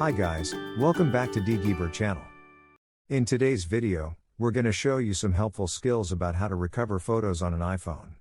Hi guys, welcome back to AppGeeker channel. In today's video, we're going to show you some helpful skills about how to recover photos on an iPhone.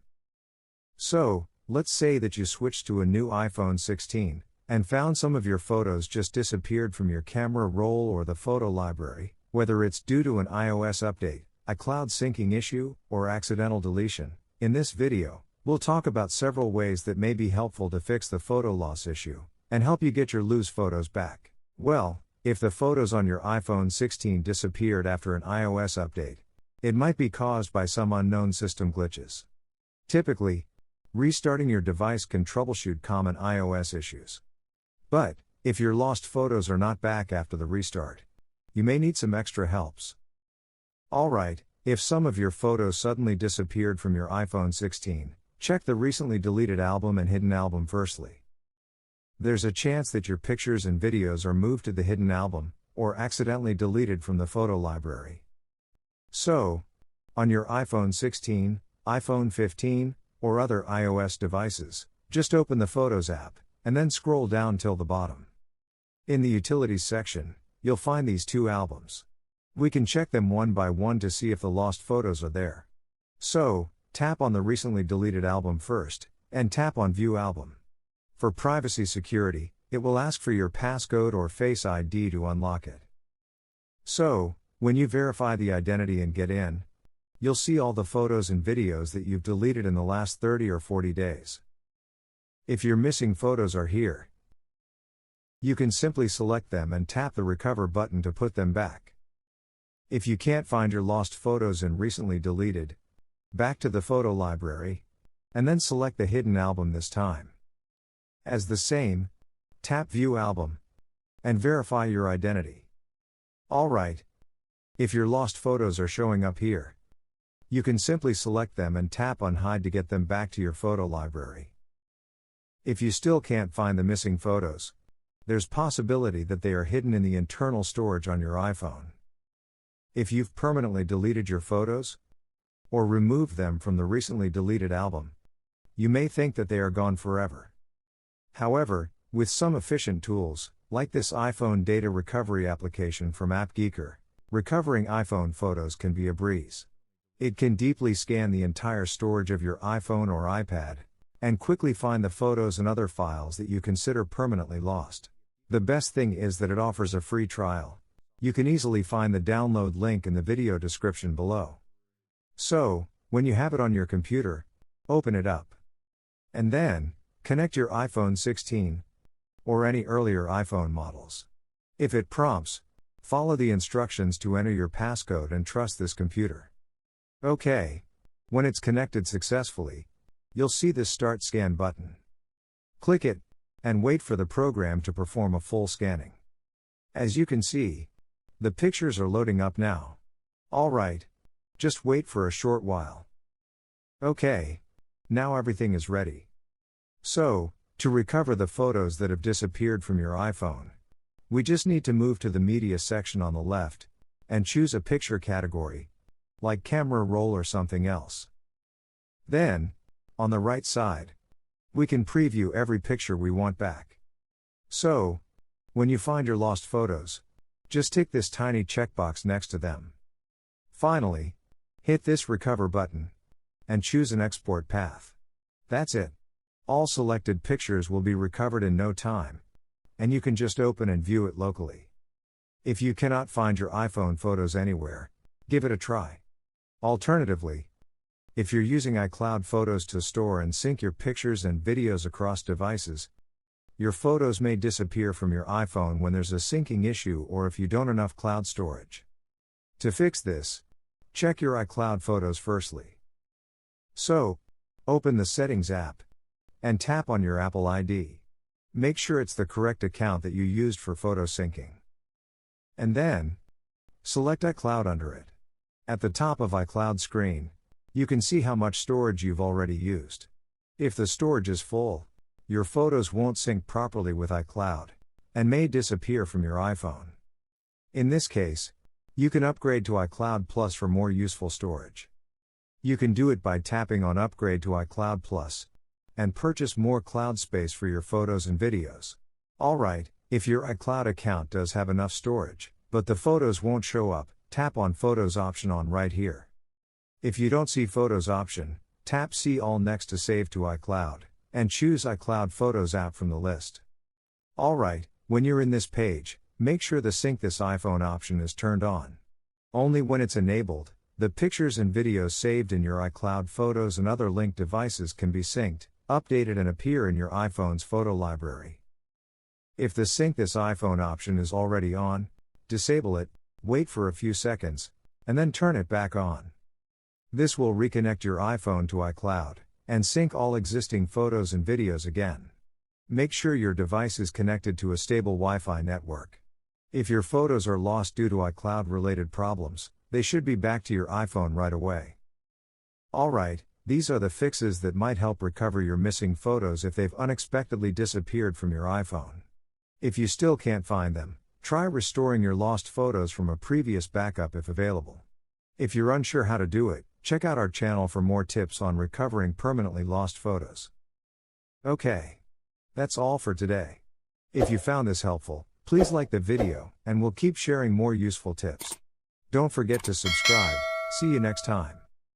So, let's say that you switched to a new iPhone 16, and found some of your photos just disappeared from your camera roll or the photo library, whether it's due to an iOS update, iCloud syncing issue, or accidental deletion. In this video, we'll talk about several ways that may be helpful to fix the photo loss issue, and help you get your loose photos back. Well, if the photos on your iPhone 16 disappeared after an iOS update, it might be caused by some unknown system glitches. Typically, restarting your device can troubleshoot common iOS issues. But, if your lost photos are not back after the restart, you may need some extra helps. Alright, if some of your photos suddenly disappeared from your iPhone 16, check the recently deleted album and hidden album firstly. There's a chance that your pictures and videos are moved to the hidden album, or accidentally deleted from the photo library. So, on your iPhone 16, iPhone 15, or other iOS devices, just open the Photos app, and then scroll down till the bottom. In the Utilities section, you'll find these two albums. We can check them one by one to see if the lost photos are there. So, tap on the recently deleted album first, and tap on View Album. For privacy security, it will ask for your passcode or Face ID to unlock it. So, when you verify the identity and get in, you'll see all the photos and videos that you've deleted in the last 30 or 40 days. If your missing photos are here, you can simply select them and tap the Recover button to put them back. If you can't find your lost photos and recently deleted, back to the photo library, and then select the hidden album this time. As the same, tap View Album, and verify your identity. Alright. If your lost photos are showing up here, you can simply select them and tap on Hide to get them back to your photo library. If you still can't find the missing photos, there's possibility that they are hidden in the internal storage on your iPhone. If you've permanently deleted your photos, or removed them from the recently deleted album, you may think that they are gone forever. However, with some efficient tools, like this iPhone data recovery application from AppGeeker, recovering iPhone photos can be a breeze. It can deeply scan the entire storage of your iPhone or iPad, and quickly find the photos and other files that you consider permanently lost. The best thing is that it offers a free trial. You can easily find the download link in the video description below. So, when you have it on your computer, open it up. And then, connect your iPhone 16, or any earlier iPhone models. If it prompts, follow the instructions to enter your passcode and trust this computer. Okay. When it's connected successfully, you'll see this Start Scan button. Click it, and wait for the program to perform a full scanning. As you can see, the pictures are loading up now. Alright. Just wait for a short while. Okay. Now everything is ready. So, to recover the photos that have disappeared from your iPhone, we just need to move to the Media section on the left, and choose a picture category, like camera roll or something else. Then, on the right side, we can preview every picture we want back. So, when you find your lost photos, just tick this tiny checkbox next to them. Finally, hit this Recover button, and choose an export path. That's it. All selected pictures will be recovered in no time, and you can just open and view it locally. If you cannot find your iPhone photos anywhere, give it a try. Alternatively, if you're using iCloud Photos to store and sync your pictures and videos across devices, your photos may disappear from your iPhone when there's a syncing issue or if you don't have enough cloud storage. To fix this, check your iCloud Photos firstly. So, open the Settings app, and tap on your Apple ID. Make sure it's the correct account that you used for photo syncing. And then, select iCloud under it. At the top of iCloud screen, you can see how much storage you've already used. If the storage is full, your photos won't sync properly with iCloud, and may disappear from your iPhone. In this case, you can upgrade to iCloud Plus for more useful storage. You can do it by tapping on Upgrade to iCloud Plus, and purchase more cloud space for your photos and videos. Alright, If your iCloud account does have enough storage, but the photos won't show up, tap on Photos option on right here. If you don't see Photos option, tap See All next to Save to iCloud, and choose iCloud Photos app from the list. Alright, when you're in this page, make sure the Sync this iPhone option is turned on. Only when it's enabled, the pictures and videos saved in your iCloud photos and other linked devices can be synced, updated and appear in your iPhone's photo library. If the Sync this iPhone option is already on, disable it, wait for a few seconds, and then turn it back on. This will reconnect your iPhone to iCloud, and sync all existing photos and videos again. Make sure your device is connected to a stable Wi-Fi network. If your photos are lost due to iCloud-related problems, they should be back to your iPhone right away. Alright, these are the fixes that might help recover your missing photos if they've unexpectedly disappeared from your iPhone. If you still can't find them, try restoring your lost photos from a previous backup if available. If you're unsure how to do it, check out our channel for more tips on recovering permanently lost photos. Okay. That's all for today. If you found this helpful, please like the video, and we'll keep sharing more useful tips. Don't forget to subscribe. See you next time.